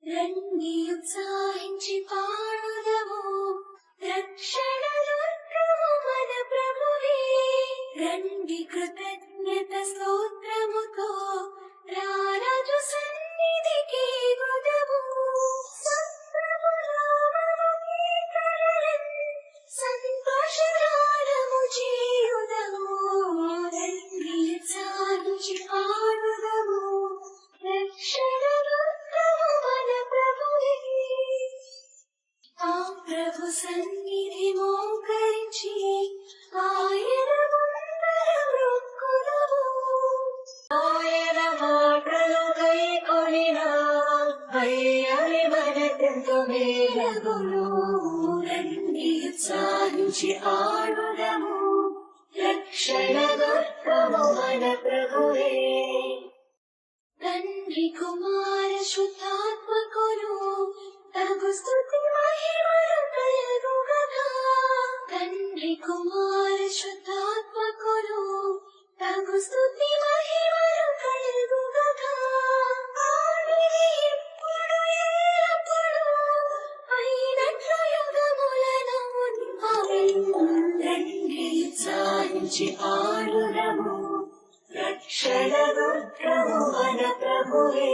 రండి ఉత్సాహించి పాడుదము, రక్షణ దుర్గము మన ప్రభువే. రండి కృతజ్ఞత స్తోత్రముతో రారాజు సన్నిధికి గుదము. సంతోషగానము చేయుదము, రండి ఉత్సాహించి పాడుదము, రక్షణ దుర్గము మన ప్రభువే. ఆ ప్రభు సన్నిధి మోకరించి ఆయన ముందర మొక్కుదము. ఆయన మాటలు గైకొనిన అయ్యని మనకెంతో మేలగును. రండి ఉత్సాహించి ఆడుదము, రక్షణ దుర్గము మన ప్రభువే. తండ్రి కుమార శుద్ధాత్మకును తగు స్తుతి మహిమలు కలుగుగా. తండ్రి కుమార శుద్ధాత్మకును తగు స్తుతి మహిమలు కలుగుగా. ఆదిని ఇప్పుడు ఎల్లప్పుడు అయినట్లు యుగములను ఆమేన్. రండి ఉత్సాహించి ఆడుదము, రక్షణ దుర్గము మన ప్రభువే.